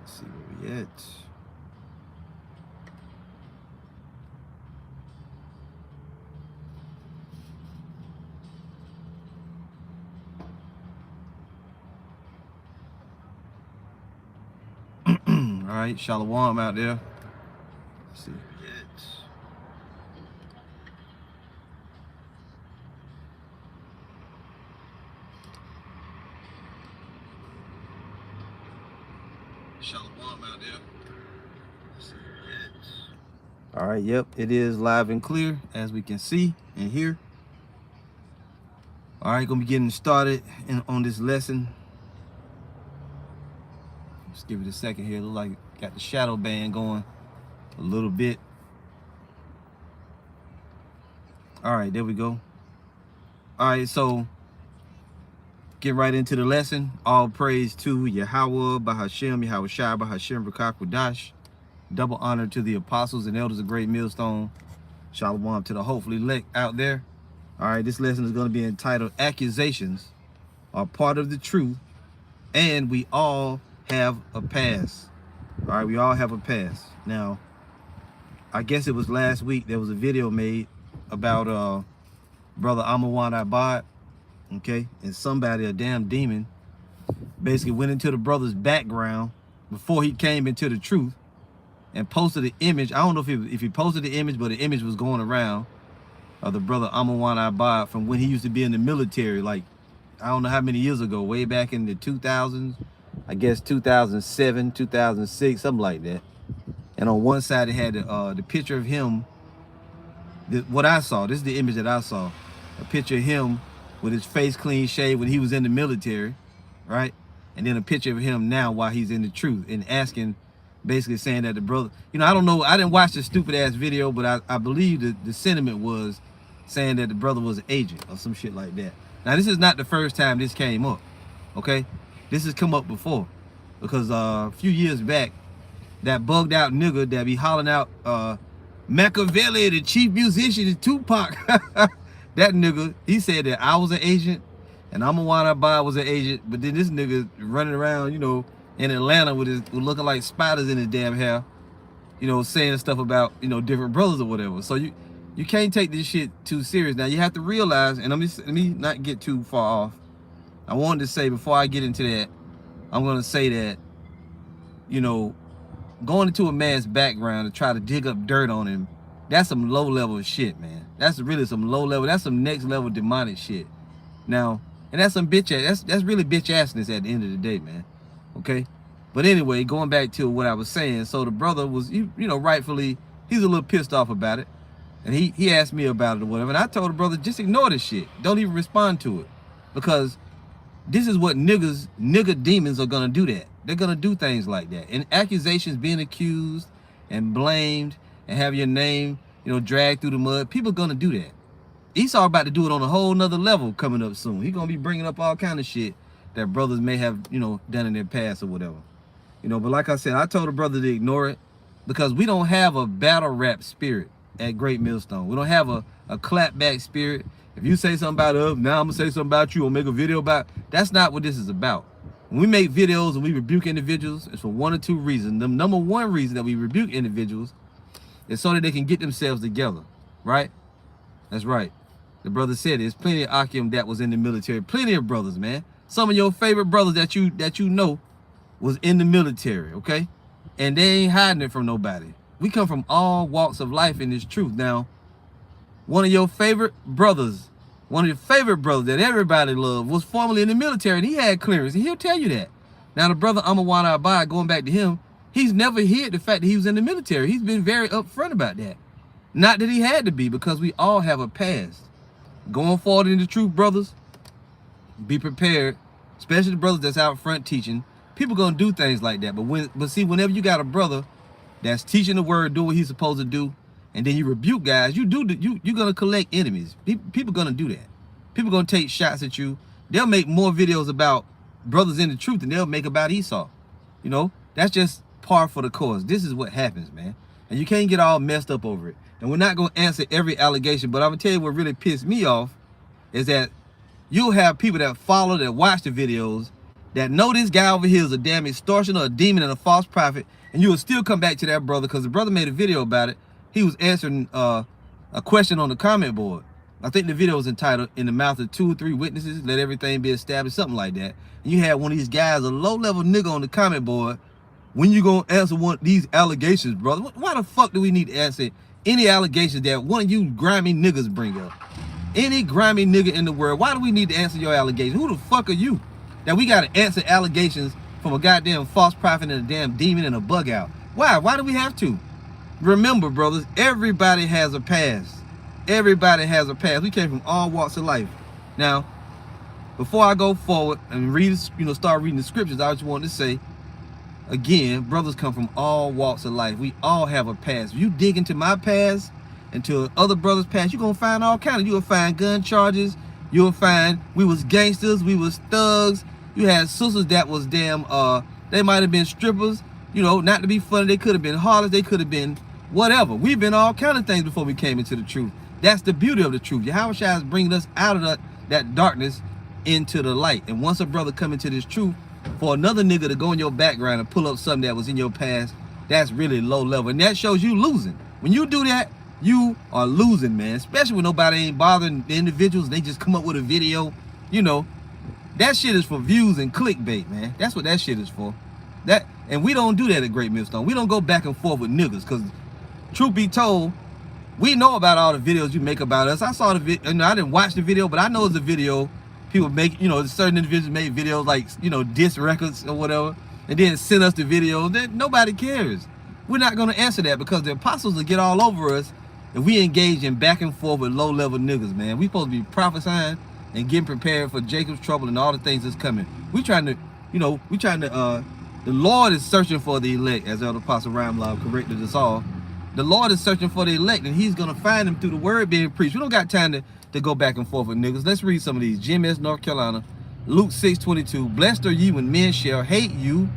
see where we at. All right, Shalom out there. Let's see. Shalom out there. Let's see. All right, yep, it is live and clear as we can see and hear. All right, gonna be getting started on this lesson. Let's give it a second here. Look like got the shadow band going a little bit. All right, there we go. All right, so get right into the lesson. All praise to Yahweh, Bahashem, Yahweh Shai, Bahashem, Rakakwadash. Double honor to the apostles and elders of Great Millstone. Shalom to the hopefully elect out there. All right, this lesson is going to be entitled Accusations Are Part of the Truth, and we all have a past. All right, we all have a past. Now, I guess it was last week there was a video made about brother Amawan Abad, okay, and somebody, a damn demon, basically went into the brother's background before he came into the truth and posted the image. I don't know if he posted the image, but the image was going around of the brother Amawan Abad from when he used to be in the military, like I don't know how many years ago, way back in the 2000s, I guess 2007, 2006, something like that. And on one side it had the picture of him. What I saw, this is the image that I saw, a picture of him with his face clean shaved when he was in the military, right? And then a picture of him now while he's in the truth, and asking, basically saying that the brother, you know, I don't know, I didn't watch the stupid ass video, but I believe that the sentiment was saying that the brother was an agent or some shit like that. Now, this is not the first time this came up, okay? This has come up before, because a few years back, that bugged out nigga that be hollering out, Machiavelli, the chief musician, is Tupac. That nigga, he said that I was an agent and Amawan Abad was an agent, but then this nigga running around, you know, in Atlanta with looking like spiders in his damn hair, you know, saying stuff about, you know, different brothers or whatever. So you can't take this shit too serious. Now you have to realize, and let me not get too far off. I wanted to say before I get into that, I'm gonna say that, you know, going into a man's background to try to dig up dirt on him, that's some low level shit, man. That's really some low level, that's some next level demonic shit. Now, and that's some bitch ass, that's really bitch assness at the end of the day, man. Okay? But anyway, going back to what I was saying, so the brother was, you know, rightfully, he's a little pissed off about it. And he asked me about it or whatever. And I told the brother, just ignore this shit. Don't even respond to it. Because this is what nigga demons are gonna do that. They're gonna do things like that. And accusations, being accused and blamed and have your name, you know, dragged through the mud, people are gonna do that. Esau about to do it on a whole nother level coming up soon. He's gonna be bringing up all kind of shit that brothers may have, you know, done in their past or whatever. You know, but like I said, I told the brother to ignore it because we don't have a battle rap spirit at Great Millstone. We don't have a clapback spirit. If you say something about us, now I'm gonna say something about you or make a video about, that's not what this is about. When we make videos and we rebuke individuals, it's for one or two reasons. The number one reason that we rebuke individuals is so that they can get themselves together, right? That's right. The brother said there's plenty of Akim that was in the military. Plenty of brothers, man. Some of your favorite brothers that you know was in the military, okay? And they ain't hiding it from nobody. We come from all walks of life in this truth. Now, one of your favorite brothers, one of your favorite brothers that everybody loved was formerly in the military, and he had clearance, and he'll tell you that. Now, the brother Amawan Abad, going back to him, he's never hid the fact that he was in the military. He's been very upfront about that. Not that he had to be, because we all have a past. Going forward in the truth, brothers, be prepared, especially the brothers that's out front teaching. People gonna do things like that, but see, whenever you got a brother that's teaching the word, do what he's supposed to do, and then you rebuke guys, you're gonna collect enemies. People gonna do that. People gonna take shots at you. They'll make more videos about brothers in the truth than they'll make about Esau. You know, that's just par for the course. This is what happens, man. And you can't get all messed up over it. And we're not gonna answer every allegation, but I'm gonna tell you what really pissed me off is that you'll have people that follow, that watch the videos, that know this guy over here is a damn extortioner, a demon, and a false prophet, and you will still come back to that brother because the brother made a video about it. He was answering a question on the comment board. I think the video was entitled, "In the Mouth of 2 or 3 Witnesses, Let Everything Be Established," something like that. And you had one of these guys, a low-level nigga on the comment board. When you gonna answer one of these allegations, brother? Why the fuck do we need to answer any allegations that one of you grimy niggas bring up? Any grimy nigga in the world, why do we need to answer your allegations? Who the fuck are you that we gotta answer allegations from a goddamn false prophet and a damn demon and a bug out? Why? Why do we have to? Remember, brothers, everybody has a past. Everybody has a past. We came from all walks of life. Now, before I go forward and read, start reading the scriptures, I just want to say, again, brothers come from all walks of life. We all have a past. If you dig into my past, into other brothers' past, you're gonna find all kinds of. You'll find gun charges. You'll find we was gangsters, we was thugs. You had sisters that was damn, they might have been strippers. Not to be funny, they could have been harlots, they could have been whatever. We've been all kind of things before we came into the truth. That's the beauty of the truth. Yahweh Shai is bringing us out of that darkness into the light. And once a brother come into this truth, for another nigga to go in your background and pull up something that was in your past, that's really low level. And that shows you losing. When you do that, you are losing, man. Especially when nobody ain't bothering the individuals. They just come up with a video. That shit is for views and clickbait, man. That's what that shit is for. And we don't do that at Great Millstone. We don't go back and forth with niggas, because truth be told, we know about all the videos you make about us. I saw the video, I didn't watch the video, but I know it's a video people make, certain individuals make videos like, diss records or whatever, and then send us the videos. That nobody cares. We're not going to answer that, because the apostles will get all over us if we engage in back and forth with low-level niggas, man. We supposed to be prophesying and getting prepared for Jacob's trouble and all the things that's coming. We trying to, the Lord is searching for the elect, as Elder Apostle Ramlov corrected us all. The Lord is searching for the elect, and he's going to find them through the word being preached. We don't got time to go back and forth with niggas. Let's read some of these. GMS, North Carolina, Luke 6:22. "Blessed are ye when men shall hate you,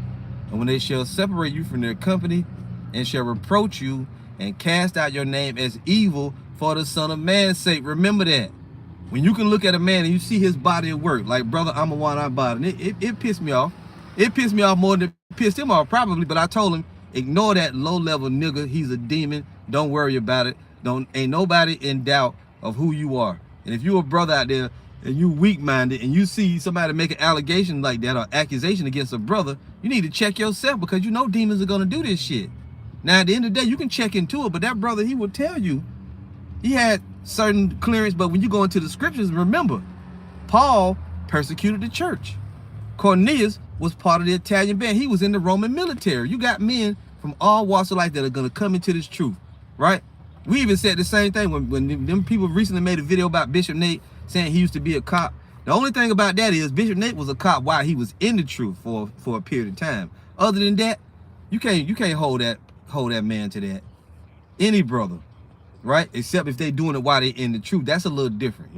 and when they shall separate you from their company, and shall reproach you, and cast out your name as evil for the Son of Man's sake." Remember that. When you can look at a man and you see his body at work, like Brother Amawan Abad, it pissed me off. It pissed me off more than it pissed him off, probably, but I told him, ignore that low-level nigga. He's a demon. Don't worry about it. Ain't nobody in doubt of who you are. And if you're a brother out there and you weak-minded and you see somebody make an allegation like that or accusation against a brother, you need to check yourself, because demons are going to do this shit. Now, at the end of the day, you can check into it, but that brother, he will tell you he had certain clearance. But when you go into the scriptures, remember, Paul persecuted the church. Cornelius was part of the Italian band. He was in the Roman military. You got men from all walks of life that are going to come into this truth, right? We even said the same thing when them people recently made a video about Bishop Nate saying he used to be a cop. The only thing about that is Bishop Nate was a cop while he was in the truth for a period of time. Other than that, you can't hold that man to that. Any brother, right? Except if they doing it while they in the truth. That's a little different,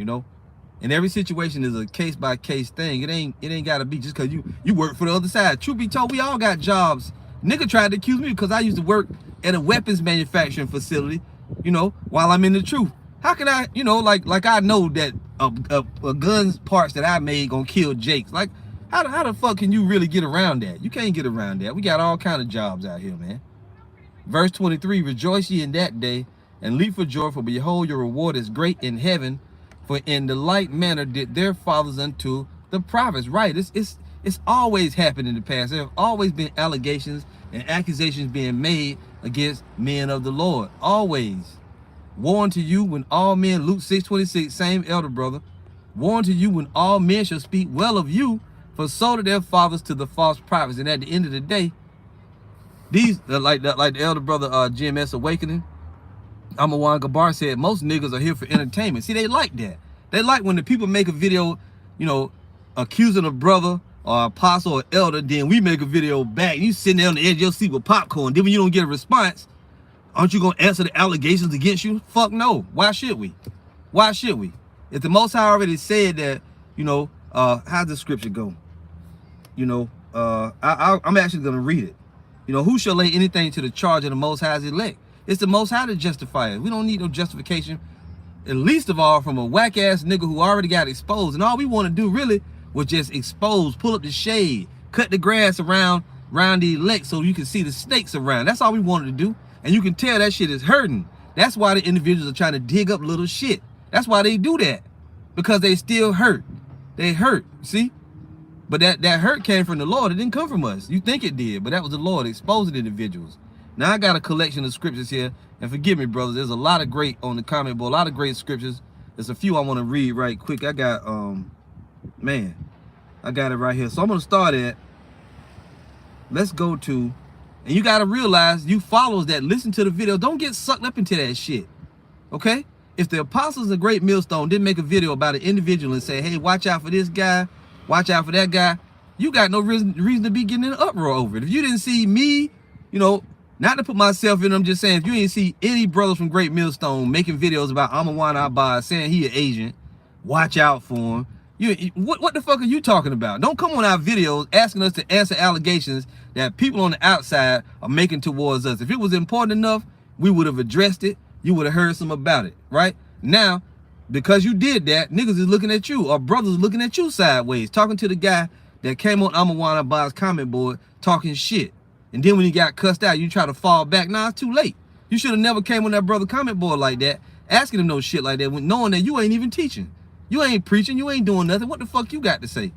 And every situation is a case-by-case thing. It ain't gotta be just because you work for the other side. Truth be told, we all got jobs. Nigga tried to accuse me because I used to work at a weapons manufacturing facility, while I'm in the truth. How can I, like I know that a gun's parts that I made gonna kill Jake's. Like, how the fuck can you really get around that? You can't get around that. We got all kind of jobs out here, man. Verse 23, "Rejoice ye in that day, and leap for joy, for behold, your reward is great in heaven. For in the like manner did their fathers unto the prophets." Right, it's always happened in the past. There have always been allegations and accusations being made against men of the Lord. Always. "Woe unto you when all men," Luke 6:26, same elder brother. "Woe unto you when all men shall speak well of you, for so did their fathers to the false prophets." And at the end of the day, these like the elder brother GMS Awakening, Amawan Gabar said, most niggas are here for entertainment. See, they like that. They like when the people make a video, accusing a brother or apostle or elder, then we make a video back. You sitting there on the edge of your seat with popcorn. Then when you don't get a response, aren't you going to answer the allegations against you? Fuck no. Why should we? Why should we? If the Most High already said that, how's the scripture go? I'm actually going to read it. Who shall lay anything to the charge of the Most High's elect? It's the Most High to justify it. We don't need no justification, at least of all from a whack-ass nigga who already got exposed. And all we want to do, really, was just exposed. Pull up the shade, cut the grass around the elect so you can see the snakes around. That's all we wanted to do. And you can tell that shit is hurting. That's why the individuals are trying to dig up little shit. That's why they do that. Because they still hurt. They hurt, see? But that hurt came from the Lord. It didn't come from us. You think it did, but that was the Lord exposing individuals. Now I got a collection of scriptures here. And forgive me, brothers, there's a lot of great on the comment board, a lot of great scriptures. There's a few I want to read right quick. I got, man, I got it right here. So I'm going to start at, let's go to, and you got to realize, you followers that listen to the video, don't get sucked up into that shit, okay? If the apostles of Great Millstone didn't make a video about an individual and say, hey, watch out for this guy, watch out for that guy, you got no reason to be getting in an uproar over it. If you didn't see me, you know, not to put myself in, I'm just saying, if you ain't see any brothers from Great Millstone making videos about Amawan Abbas saying he an agent, watch out for him. What the fuck are you talking about? Don't come on our videos asking us to answer allegations that people on the outside are making towards us. If it was important enough, we would have addressed it. You would have heard some about it, right? Now, because you did that, niggas is looking at you, or brothers looking at you sideways, talking to the guy that came on Amawan Abbas' comment board talking shit. And then when he got cussed out, you try to fall back. Nah, it's too late. You should have never came on that brother comment board like that, asking him no shit like that, knowing that you ain't even teaching. You ain't preaching, you ain't doing nothing. What the fuck you got to say?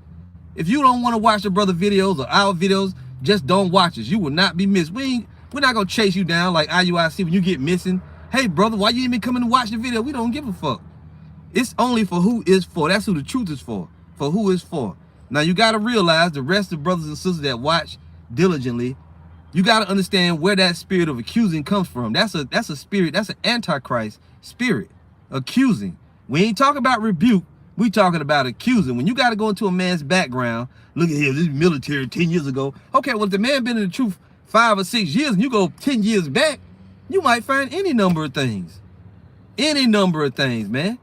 If you don't want to watch the brother videos or our videos, just don't watch us. You will not be missed. We're not gonna chase you down like IUIC when you get missing. Hey brother, why you even coming to watch the video? We don't give a fuck. It's only for who is for. That's who the truth is for who is for. Now you gotta realize, the rest of brothers and sisters that watch diligently, you gotta understand where that spirit of accusing comes from. That's a spirit, that's an antichrist spirit, accusing. We ain't talking about rebuke, we talking about accusing. When you gotta go into a man's background, look at here, this is military 10 years ago. Okay, well if the man been in the truth 5 or 6 years and you go 10 years back, you might find any number of things. Any number of things, man.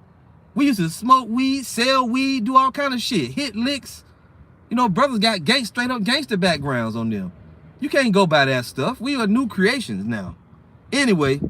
We used to smoke weed, sell weed, do all kind of shit, hit licks. You know, brothers got straight up gangster backgrounds on them. You can't go by that stuff. We are new creations now. Anyway,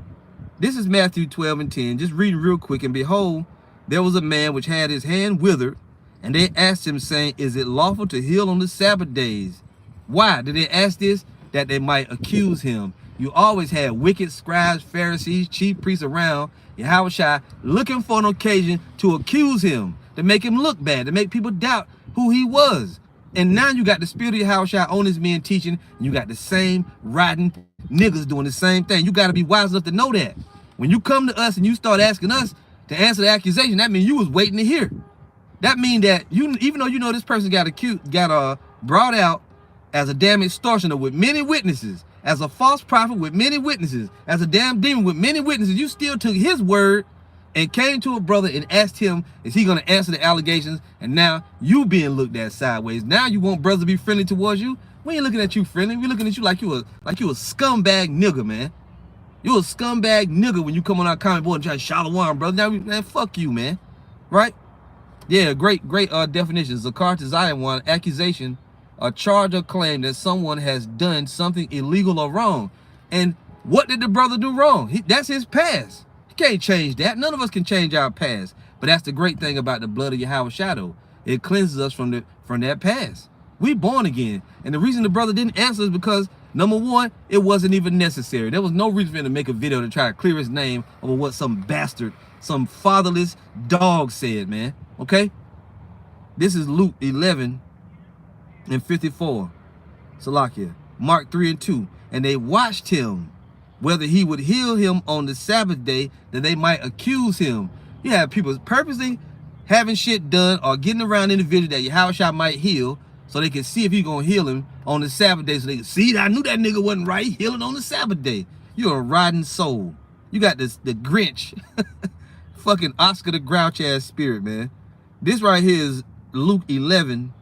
this is Matthew 12 and 10. Just read it real quick. And behold, there was a man which had his hand withered, and they asked him, saying, is it lawful to heal on the Sabbath days? Why did they ask this? That they might accuse him. You always had wicked scribes, Pharisees, chief priests around Yahushua looking for an occasion to accuse him, to make him look bad, to make people doubt who he was. And now you got the spirit of Yahushua on his men teaching, and you got the same rotten niggas doing the same thing. You got to be wise enough to know that. When you come to us and you start asking us to answer the accusation, that means you was waiting to hear. That means that you, even though you know this person got brought out as a damn extortioner with many witnesses, as a false prophet with many witnesses, as a damn demon with many witnesses, you still took his word and came to a brother and asked him, is he going to answer the allegations? And now you being looked at sideways. Now you want brothers to be friendly towards you? We ain't looking at you friendly. We looking at you like you a scumbag nigga, man. You a scumbag nigga when you come on our comment board and try to shalom, brother. Now, man, fuck you, man. Right? Yeah, great definition. Zakar to Zion 1, accusation, a charge or claim that someone has done something illegal or wrong. And what did the brother do wrong? That's his past. He can't change that. None of us can change our past. But that's the great thing about the blood of Yahweh Shadow. It cleanses us from that past. We born again. And the reason the brother didn't answer is because, number one, it wasn't even necessary. There was no reason for him to make a video to try to clear his name over what some bastard, some fatherless dog said, man. Okay? This is Luke 11 and 54. Salakia. Mark 3 and 2. And they watched him, whether he would heal him on the Sabbath day, that they might accuse him. You have people purposely having shit done or getting around individuals that Yahushua might heal, so they can see if he's going to heal him on the Sabbath day. So they can see, I knew that nigga wasn't right, healing on the Sabbath day. You're a rotten soul. You got the Grinch, fucking Oscar the Grouch ass spirit, man. This right here is Luke 11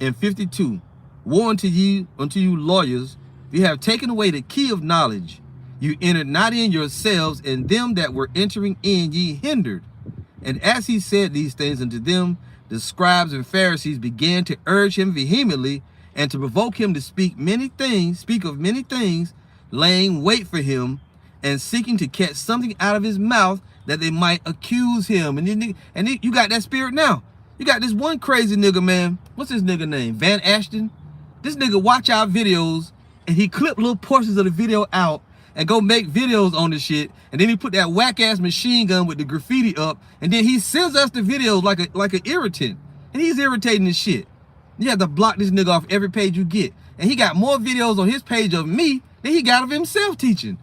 and 52. Woe unto you lawyers, you have taken away the key of knowledge. You entered not in yourselves, and them that were entering in ye hindered. And as he said these things unto them, the scribes and Pharisees began to urge him vehemently and to provoke him to speak of many things, laying wait for him and seeking to catch something out of his mouth that they might accuse him. And you got that spirit now. You got this one crazy nigga, man. What's his nigga name? Van Ashton. This nigga watch our videos and he clip little portions of the video out and go make videos on this shit. And then he put that whack ass machine gun with the graffiti up. And then he sends us the videos like an irritant. And he's irritating this shit. You have to block this nigga off every page you get. And he got more videos on his page of me than he got of himself teaching.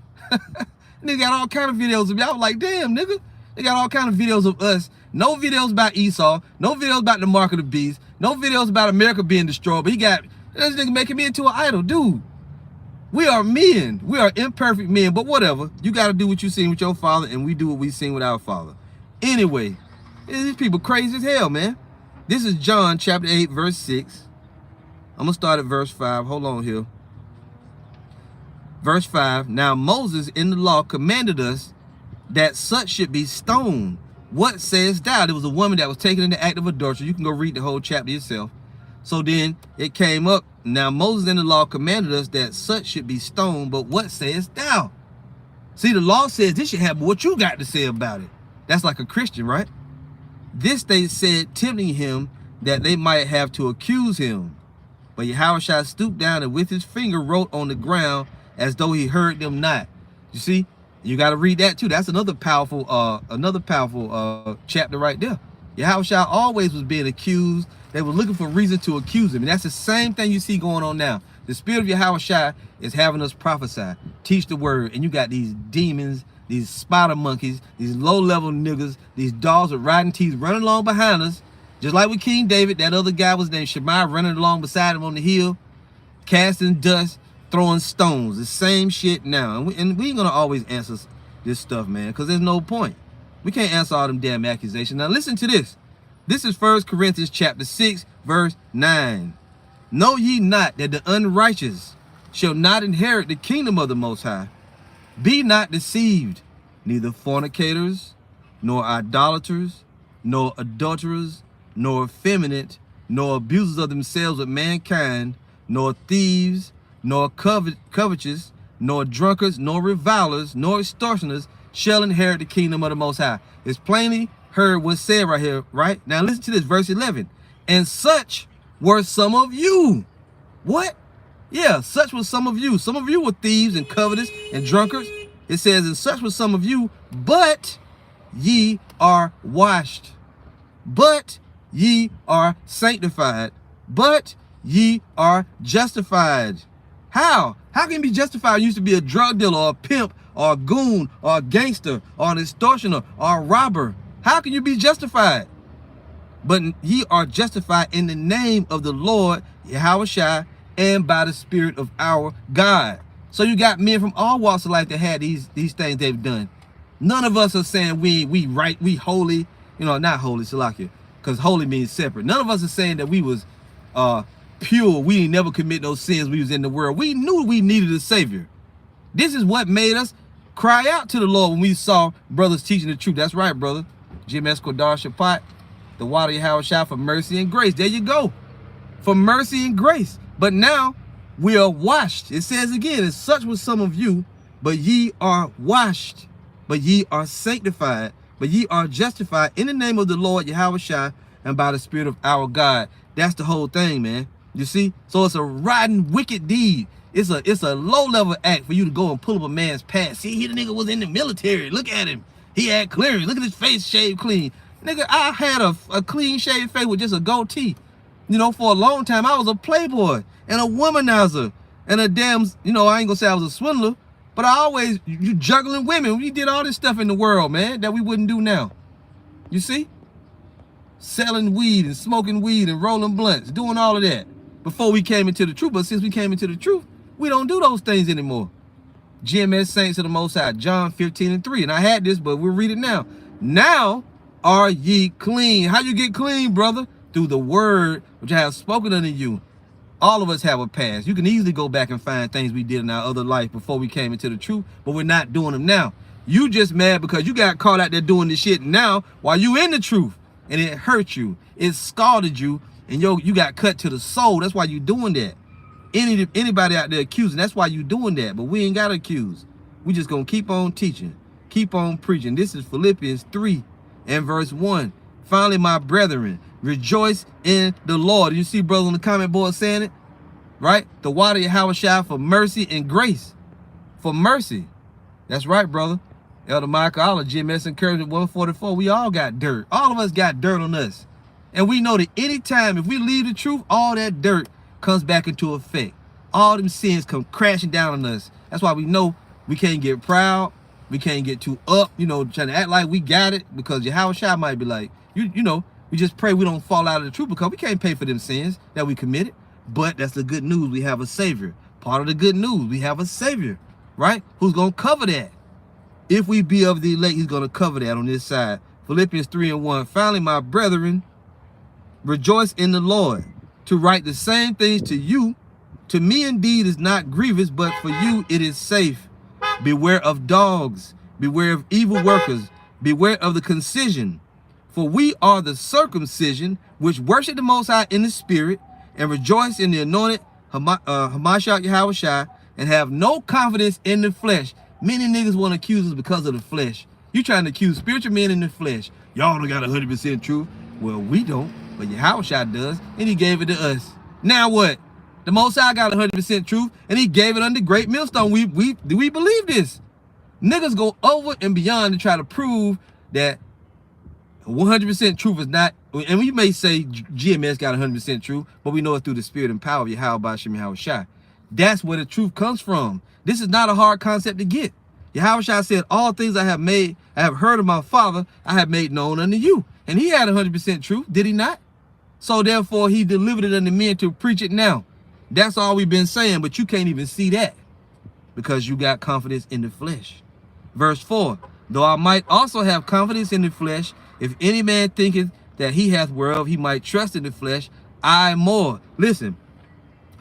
Nigga got all kind of videos of me. I was like, damn, nigga. They got all kind of videos of us. No videos about Esau. No videos about the mark of the beast. No videos about America being destroyed. But he got this nigga making me into an idol. Dude, we are men. We are imperfect men. But whatever. You got to do what you seen with your father, and we do what we seen with our father. Anyway, these people crazy as hell, man. This is John chapter 8, verse 6. I'm going to start at verse 5. Hold on here. Verse 5. Now Moses in the law commanded us that such should be stoned. What sayest thou? There was a woman that was taken in the act of adultery. You can go read the whole chapter yourself. So then it came up. Now Moses in the law commanded us that such should be stoned. But what sayest thou? See, the law says this should have what you got to say about it. That's like a Christian, right? This they said, tempting him, that they might have to accuse him. But Yahushua stooped down and with his finger wrote on the ground as though he heard them not. You see, you got to read that too. That's another powerful chapter right there. Yahushua always was being accused. They were looking for reason to accuse him. And that's the same thing you see going on now. The spirit of Yahushua is having us prophesy, teach the word. And you got these demons, these spider monkeys, these low-level niggas, these dogs with riding teeth running along behind us. Just like with King David, that other guy was named Shemaiah running along beside him on the hill, casting dust, throwing stones. The same shit now. And we ain't going to always answer this stuff, man, because there's no point. We can't answer all them damn accusations. Now listen to this. This is 1 Corinthians chapter 6, verse 9. Know ye not that the unrighteous shall not inherit the kingdom of the Most High? Be not deceived, neither fornicators, nor idolaters, nor adulterers, nor effeminate, nor abusers of themselves with mankind, nor thieves, nor covetous, nor drunkards, nor revilers, nor extortioners shall inherit the kingdom of the Most High. It's plainly heard what's said right here, right? Now listen to this, verse 11. And such were some of you. What? Yeah, such were some of you. Some of you were thieves and covetous and drunkards. It says, and such were some of you, but ye are washed. But ye are sanctified. But ye are justified. How? How can you be justified? You used to be a drug dealer or a pimp or a goon or a gangster or an extortioner or a robber. How can you be justified? But ye are justified in the name of the Lord Yahushua and by the Spirit of our God. So you got men from all walks of life that had these things they've done. None of us are saying we right, we holy, you know, not holy, Salakia, because holy means separate. None of us are saying that we was pure. We ain't never commit those sins. We was in the world. We knew we needed a savior. This is what made us cry out to the Lord when we saw brothers teaching the truth. That's right, brother. Jim Esquadar Shapat, the water Yahushua for mercy and grace. There you go. For mercy and grace. But now we are washed. It says again, and such was some of you, but ye are washed, but ye are sanctified, but ye are justified in the name of the Lord Yahushua and by the Spirit of our God. That's the whole thing, man. You see? So it's a rotten, wicked deed. It's a low-level act for you to go and pull up a man's past. See, the nigga was in the military. Look at him. He had clearance. Look at his face shaved clean. Nigga, I had a clean shaved face with just a goatee. You know, for a long time, I was a playboy and a womanizer and a damn, you know, I ain't gonna say I was a swindler, but I always, you juggling women. We did all this stuff in the world, man, that we wouldn't do now. You see? Selling weed and smoking weed and rolling blunts, doing all of that before we came into the truth. But since we came into the truth, we don't do those things anymore. GMS Saints of the Most High, John 15:3. And I had this, but we'll read it now. Now are ye clean. How you get clean, brother? Through the word which I have spoken unto you. All of us have a past. You can easily go back and find things we did in our other life before we came into the truth, but we're not doing them now. You just mad because you got caught out there doing this shit now while you in the truth, and it hurt you. It scalded you, and you got cut to the soul. That's why you doing that. Anybody out there accusing, that's why you doing that. But we ain't got to accuse. We just going to keep on teaching, keep on preaching. This is Philippians 3 and verse 1. Finally, my brethren, rejoice in the Lord. You see brothers on the comment board saying it, right? The water Yahushua for mercy and grace. For mercy. That's right, brother. Elder Michael, all of GMS Encouragement 144. We all got dirt. All of us got dirt on us. And we know that anytime, if we leave the truth, all that dirt comes back into effect. All them sins come crashing down on us. That's why we know we can't get proud. We can't get too up, you know, trying to act like we got it, because Yahushua might be like, you know, we just pray we don't fall out of the truth, because we can't pay for them sins that we committed. But that's the good news. We have a Savior. Part of the good news, we have a Savior, right? Who's going to cover that. If we be of the elect, he's going to cover that on this side. Philippians 3:1. Finally, my brethren, rejoice in the Lord. To write the same things to you, to me indeed is not grievous, but for you it is safe. Beware of dogs. Beware of evil workers. Beware of the concision. For we are the circumcision, which worship the Most High in the Spirit, and rejoice in the anointed Hamashiach Yahushua, and have no confidence in the flesh. Many niggas want to accuse us because of the flesh. You trying to accuse spiritual men in the flesh. Y'all don't got 100% truth. Well, we don't, but Yahushua does, and he gave it to us. Now what? The Most High got 100% truth, and he gave it under great millstone. Do we believe this? Niggas go over and beyond to try to prove that 100% truth is not, and we may say GMS got 100% truth, but we know it through the spirit and power of Yahushua. That's where the truth comes from. This is not a hard concept to get. Yahushua said, all things I have heard of my Father, I have made known unto you. And he had 100% truth, did he not? So therefore, he delivered it unto men to preach it now. That's all we've been saying, but you can't even see that because you got confidence in the flesh. Verse 4, though I might also have confidence in the flesh, if any man thinketh that he hath whereof he might trust in the flesh, I more. Listen,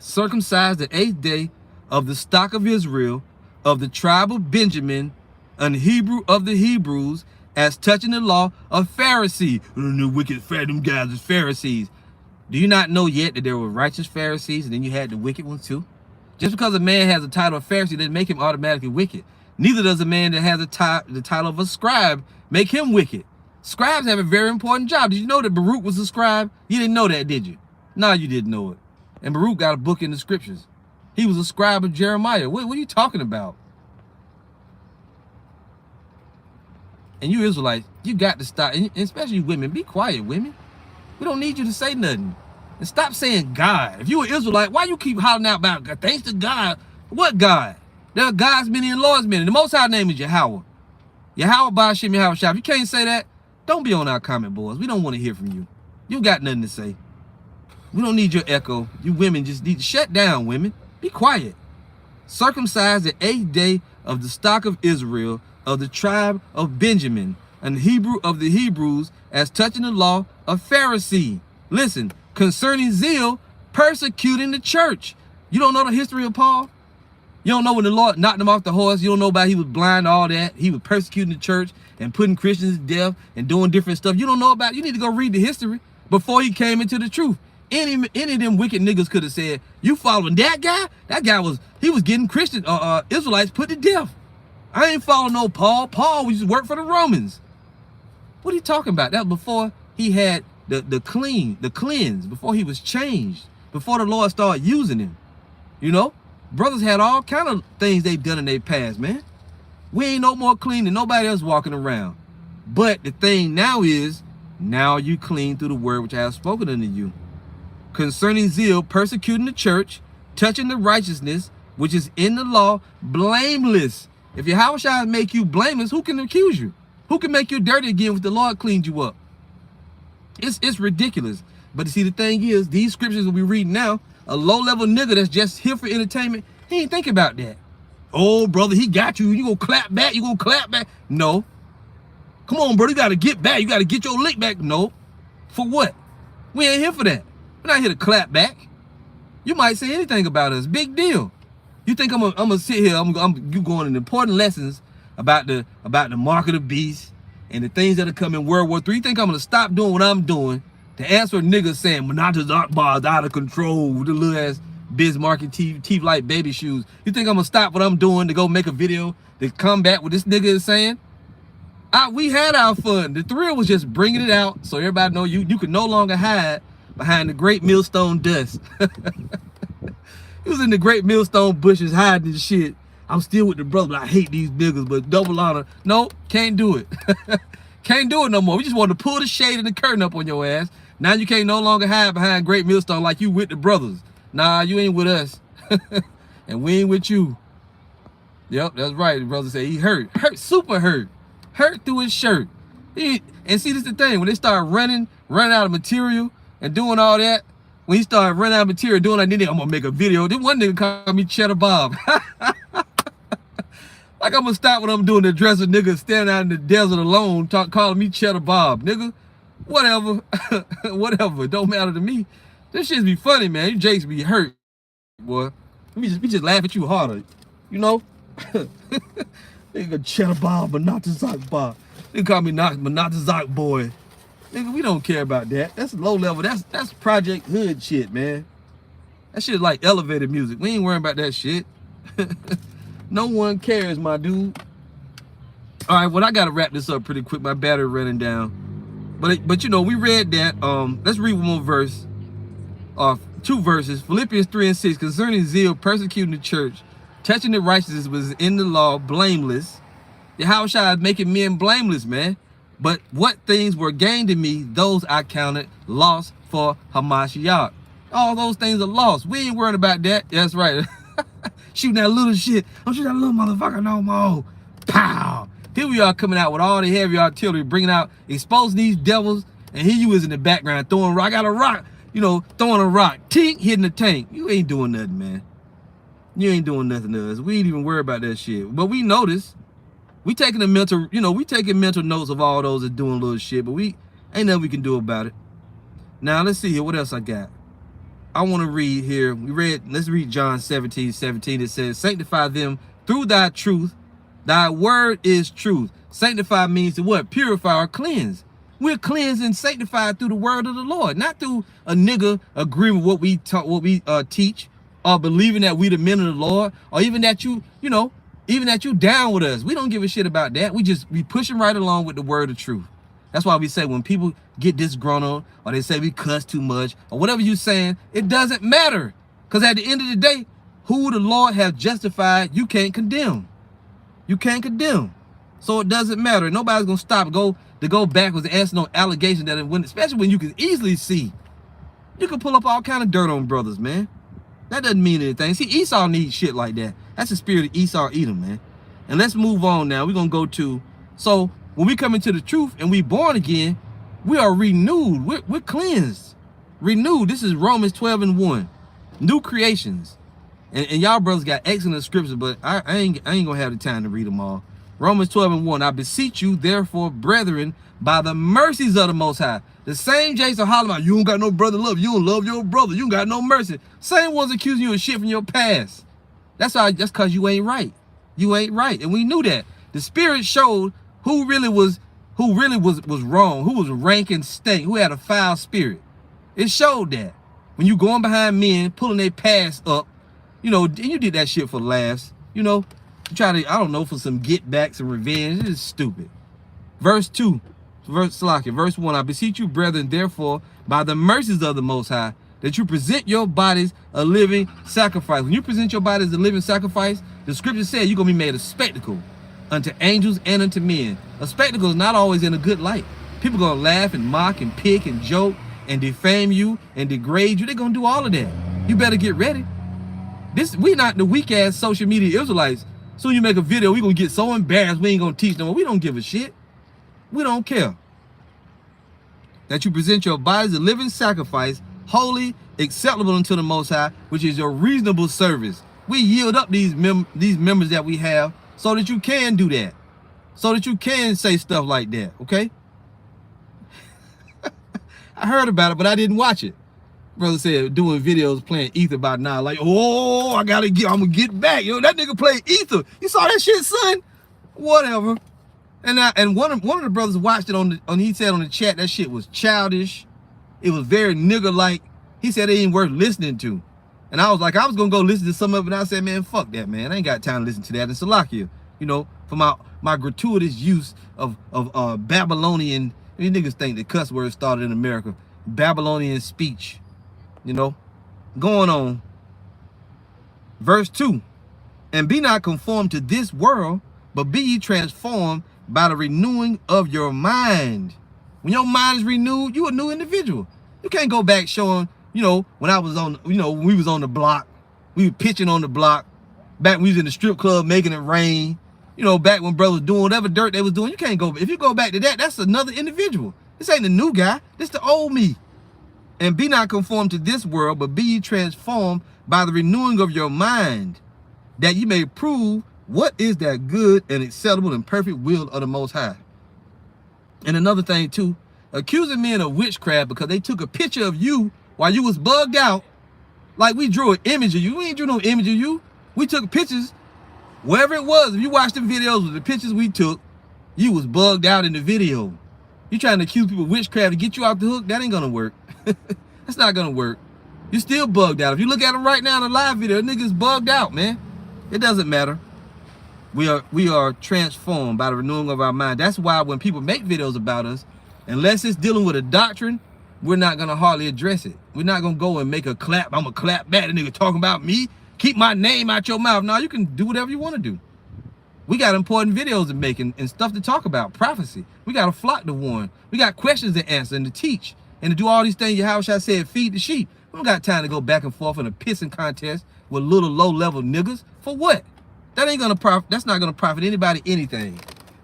circumcised the 8th day, of the stock of Israel, of the tribe of Benjamin, an Hebrew of the Hebrews, as touching the law, of Pharisee. The wicked them guys is Pharisees. Do you not know yet that there were righteous Pharisees, and then you had the wicked ones too? Just because a man has a title of Pharisee doesn't make him automatically wicked. Neither does a man that has the title of a scribe make him wicked. Scribes have a very important job. Did you know that Baruch was a scribe? You didn't know that, did you? No, you didn't know it. And Baruch got a book in the scriptures. He was a scribe of Jeremiah. What are you talking about? And you Israelites, you got to stop, and especially women, be quiet, women. We don't need you to say nothing. And stop saying God. If you an Israelite, why you keep hollering out about God? Thanks to God. What God? There are gods many and lords many. The Most High name is Yahweh. Yahweh Ba'ashem Yahushua. If you can't say that, don't be on our comment boards. We don't want to hear from you. You got nothing to say. We don't need your echo. You women just need to shut down, women. Be quiet. Circumcised the 8th day of the stock of Israel, of the tribe of Benjamin, an Hebrew of the Hebrews, as touching the law, of Pharisee. Listen, concerning zeal, persecuting the church. You don't know the history of Paul? You don't know when the Lord knocked him off the horse? You don't know about he was blind, all that? He was persecuting the church and putting Christians to death and doing different stuff. You don't know about it? You need to go read the history before he came into the truth. Any of them wicked niggas could have said, you following that guy? That guy he was getting Christian Israelites put to death. I ain't following no Paul. Paul was just work for the Romans. What are you talking about? That was before he had the cleanse, before he was changed, before the Lord started using him. You know, brothers had all kind of things they done in their past, man. We ain't no more clean than nobody else walking around. But the thing now is, now you clean through the word which I have spoken unto you. Concerning zeal, persecuting the church, touching the righteousness which is in the law, blameless. If Yahushua make you blameless, who can accuse you? Who can make you dirty again if the Lord cleaned you up? It's ridiculous. But you see, the thing is, these scriptures that we read now, a low-level nigga that's just here for entertainment, he ain't think about that. Oh, brother, he got you. You gonna clap back? You gonna clap back? No. Come on, brother, you gotta get back. You gotta get your lick back. No. For what? We ain't here for that. We're not here to clap back. You might say anything about us. Big deal. You think I'm gonna sit here? You going into important lessons about the mark of the beast and the things that are coming in World War III. You think I'm gonna stop doing what I'm doing to answer niggas saying Manata's Akbar is out of control with the little ass Bismarck and teeth like baby shoes? You think I'm gonna stop what I'm doing to go make a video to come back what this nigga is saying? We had our fun. The thrill was just bringing it out so everybody know you could no longer hide behind the great millstone dust. He was in the great millstone bushes hiding and shit. I'm still with the brother, but I hate these niggas, but double honor. No, can't do it. Can't do it no more. We just wanted to pull the shade and the curtain up on your ass. Now you can't no longer hide behind great millstone like you with the brothers. Nah, you ain't with us. And we ain't with you. Yep, that's right. The brother said he hurt. Hurt, super hurt. Hurt through his shirt. And see, this is the thing. When they start running out of material and doing all that, when he started running out of material, doing like, I'm gonna make a video. Then one nigga called me Cheddar Bob. Like I'm gonna stop what I'm doing to address a nigga standing out in the desert alone, calling me Cheddar Bob, nigga. Whatever, whatever. It don't matter to me. This shit be funny, man. You jakes be hurt, boy. We just laugh at you harder, you know. Nigga Cheddar Bob, but not the Zoc Bob. They call me not the Zoc boy. Nigga, we don't care about that. That's low level. That's Project Hood shit, man. That shit is like elevator music. We ain't worrying about that shit. No one cares, my dude. All right, well, I gotta wrap this up pretty quick. My battery running down. But you know, we read that. Let's read one more verse. Two verses. Philippians 3 and 6. Concerning zeal, persecuting the church, touching the righteousness was in the law, blameless. Yahushua is making men blameless, man. But what things were gained to me, those I counted lost for Hamashiach. All those things are lost. We ain't worried about that. That's right. Shooting that little shit. I'm shooting that little motherfucker no more. Pow. Here we are coming out with all the heavy artillery, bringing out, exposing these devils. And here you is in the background throwing rock. I got a rock, you know, throwing a rock. Tink, hitting the tank. You ain't doing nothing, man. You ain't doing nothing to us. We ain't even worried about that shit. But we notice. We taking the mental, you know, we taking mental notes of all those that doing little shit, but we ain't nothing we can do about it. Now let's see here. What else I got? I want to read here. Let's read John 17:17. It says, sanctify them through thy truth. Thy word is truth. Sanctify means to what? Purify or cleanse. We're cleansed and sanctified through the word of the Lord, not through a nigga agreeing with what we teach, or believing that we the men of the Lord, or even that you know, even that you down with us. We don't give a shit about that. We pushing right along with the word of truth. That's why we say when people get disgruntled or they say we cuss too much or whatever you're saying, it doesn't matter. Because at the end of the day, who the Lord has justified, you can't condemn. You can't condemn. So it doesn't matter. Nobody's going to stop to go backwards and answer no allegations that it went, especially when you can easily see. You can pull up all kind of dirt on brothers, man. That doesn't mean anything. See, Esau needs shit like that. That's the spirit of Esau Edom, man. And let's move on now. We're going to go to, so when we come into the truth and we born again, we are renewed. We're cleansed. Renewed. This is Romans 12:1. New creations. And y'all brothers got excellent scriptures, but I ain't going to have the time to read them all. Romans 12:1. I beseech you, therefore, brethren, by the mercies of the Most High. The same Jason hollering about, you don't got no brother love. You don't love your brother. You don't got no mercy. Same ones accusing you of shit from your past. That's because you ain't right. You ain't right. And we knew that. The Spirit showed who really was wrong, who was rank and stank, who had a foul spirit. It showed that. When you going behind men, pulling their past up, you know, and you did that shit for laughs, you know, you try to, I don't know, for some get backs and revenge. It is stupid. Verse 2. Verse 1, I beseech you, brethren, therefore, by the mercies of the Most High, that you present your bodies a living sacrifice. When you present your bodies a living sacrifice, the scripture said you're going to be made a spectacle unto angels and unto men. A spectacle is not always in a good light. People going to laugh and mock and pick and joke and defame you and degrade you. They're going to do all of that. You better get ready. We not the weak-ass social media Israelites. Soon you make a video, we going to get so embarrassed we ain't going to teach them. We don't give a shit. We don't care. That you present your bodies a living sacrifice, holy, acceptable unto the Most High, which is your reasonable service. We yield up these members that we have so that you can do that. So that you can say stuff like that, okay? I heard about it, but I didn't watch it. Brother said doing videos playing Ether by now, like, oh, I'm gonna get back. Yo, that nigga played Ether. You saw that shit, son? Whatever. And one of the brothers watched it he said on the chat that shit was childish. It was very nigger-like. He said it ain't worth listening to. And I was like, I was gonna go listen to some of it, and I said, man, fuck that, man. I ain't got time to listen to that. And Salakia, you know, for my my gratuitous use of Babylonian. These niggas think the cuss word started in America. Babylonian speech, you know. Going on. Verse 2. And be not conformed to this world, but be ye transformed by the renewing of your mind. When your mind is renewed, you a new individual. You can't go back showing, you know, when I was on, you know, when we was on the block, we were pitching on the block, back when we was in the strip club making it rain, you know, back when brothers doing whatever dirt they was doing. You can't go, if you go back to that, that's another individual. This ain't the new guy, this the old me. And be not conformed to this world, but be ye transformed by the renewing of your mind, that you may prove what is that good and acceptable and perfect will of the Most High. And another thing too, accusing men of witchcraft because they took a picture of you while you was bugged out, like we drew an image of you. We ain't drew no image of you. We took pictures, wherever it was. If you watched the videos with the pictures we took, you was bugged out in the video. You trying to accuse people of witchcraft to get you off the hook? That ain't gonna work. That's not gonna work. You still bugged out. If you look at them right now in the live video, niggas bugged out, man. It doesn't matter. We are transformed by the renewing of our mind. That's why when people make videos about us, unless it's dealing with a doctrine, we're not gonna hardly address it. We're not gonna go and make a clap. I'm gonna clap back. The nigga talking about me. Keep my name out your mouth. No, you can do whatever you want to do. We got important videos to make and stuff to talk about. Prophecy. We got a flock to warn. We got questions to answer and to teach and to do all these things. How I said, feed the sheep. We don't got time to go back and forth in a pissing contest with little low-level niggas. For what? That ain't gonna profit. That's not gonna profit anybody anything.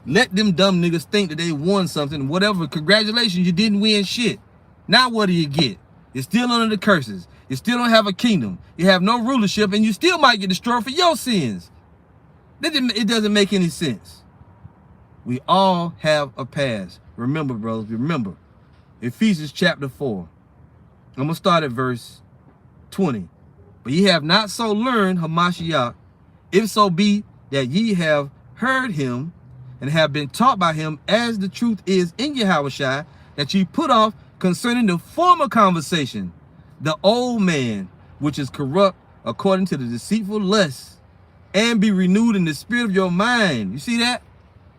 Let them dumb niggas think that they won something. Whatever. Congratulations, you didn't win shit. Now what do you get? You're still under the curses. You still don't have a kingdom. You have no rulership, and you still might get destroyed for your sins. It doesn't make any sense. We all have a past. Remember, brothers. Remember. Ephesians chapter 4. I'm gonna start at verse 20. But ye have not so learned Hamashiach, if so be that ye have heard him and have been taught by him as the truth is in Yahushua, that ye put off concerning the former conversation, the old man, which is corrupt according to the deceitful lusts, and be renewed in the spirit of your mind. You see that?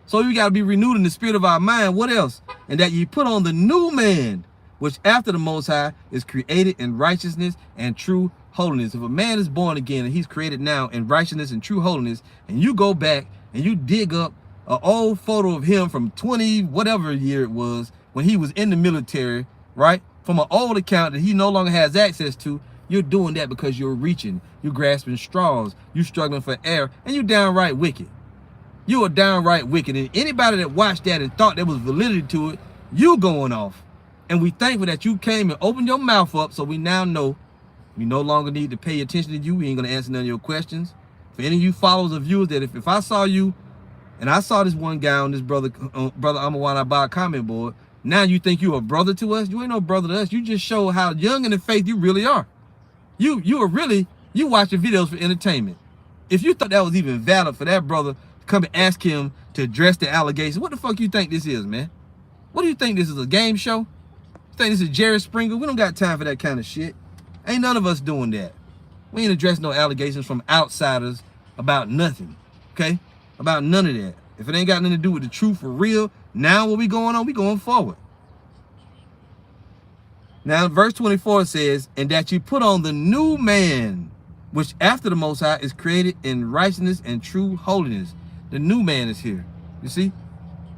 So you got to be renewed in the spirit of our mind. What else? And that ye put on the new man, which after the Most High is created in righteousness and true holiness. If a man is born again and he's created now in righteousness and true holiness, and you go back and you dig up an old photo of him from 20 whatever year it was when he was in the military, right? From an old account that he no longer has access to, you're doing that because you're reaching, you're grasping straws, you're struggling for air, and you're downright wicked. You are downright wicked. And anybody that watched that and thought there was validity to it, you going off. And we thankful that you came and opened your mouth up, so we now know we no longer need to pay attention to you. We ain't going to answer none of your questions. For any of you followers or viewers, that if I saw you, and I saw this one guy on this brother Amawana Abba comment board, now you think you a brother to us? You ain't no brother to us. You just show how young in the faith you really are. You watching videos for entertainment. If you thought that was even valid for that brother to come and ask him to address the allegations, what the fuck you think this is, man? What do you think this is, a game show? You think this is Jerry Springer? We don't got time for that kind of shit. Ain't none of us doing that. We ain't addressing no allegations from outsiders about nothing, okay? About none of that. If it ain't got nothing to do with the truth for real, now what we going on? We going forward. Now, verse 24 says, and that you put on the new man, which after the Most High is created in righteousness and true holiness. The new man is here. You see?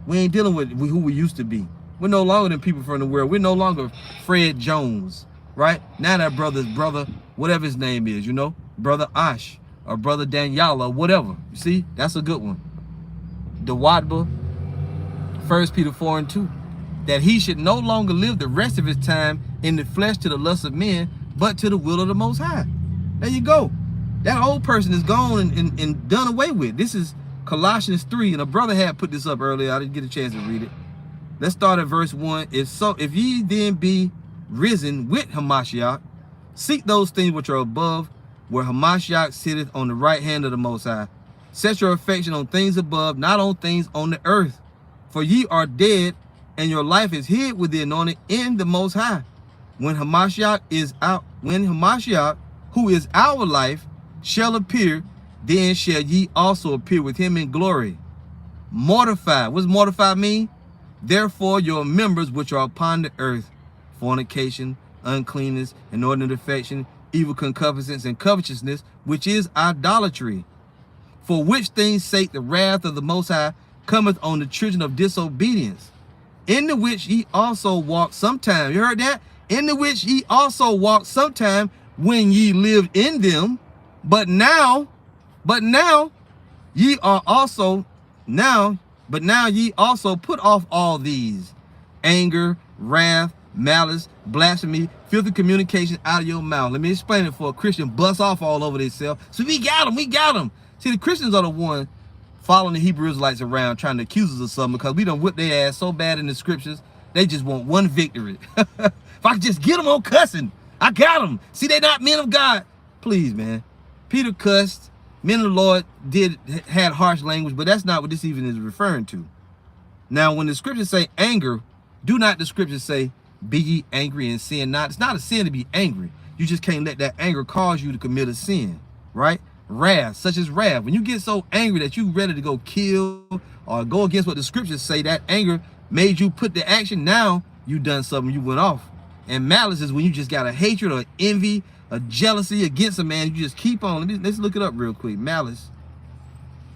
We ain't dealing with who we used to be. We're no longer than people from the world. We're no longer Fred Jones, right? Now that brother's brother, whatever his name is, you know, brother Ash or brother Daniela or whatever. You see? That's a good one. The Wadba, 1 Peter 4 and 2. That he should no longer live the rest of his time in the flesh to the lust of men, but to the will of the Most High. There you go. That old person is gone and done away with. This is Colossians 3, and a brother had put this up earlier. I didn't get a chance to read it. Let's start at verse 1. If ye then be risen with Hamashiach, seek those things which are above, where Hamashiach sitteth on the right hand of the Most High. Set your affection on things above, not on things on the earth. For ye are dead, and your life is hid with the anointed in the Most High. When Hamashiach, who is our life, shall appear, then shall ye also appear with him in glory. Mortify. What does mortify mean? Therefore your members which are upon the earth, fornication, uncleanness, inordinate affection, evil concupiscence, and covetousness, which is idolatry. For which things sake the wrath of the Most High cometh on the children of disobedience, in the which ye also walked sometime. You heard that? In the which ye also walked sometime when ye lived in them. But now ye are also but now ye also put off all these: anger, wrath, malice, blasphemy, filthy communication out of your mouth. Let me explain it for a Christian bust off all over themselves. So we got them. See, the Christians are the ones following the Hebrew Israelites around trying to accuse us of something, because we done whipped their ass so bad in the scriptures. They just want one victory. If I could just get them on cussing, I got them. See, they not men of God. Please, man. Peter cussed. Men of the Lord had harsh language, but that's not what this even is referring to. Now, when the scriptures say anger, do not the scriptures say, be ye angry and sin not? It's not a sin to be angry. You just can't let that anger cause you to commit a sin, right? Wrath, such as wrath. When you get so angry that you ready to go kill or go against what the scriptures say, that anger made you put the action. Now you done something, you went off. And malice is when you just got a hatred or envy, a jealousy against a man. You just keep on. Let's look it up real quick. Malice.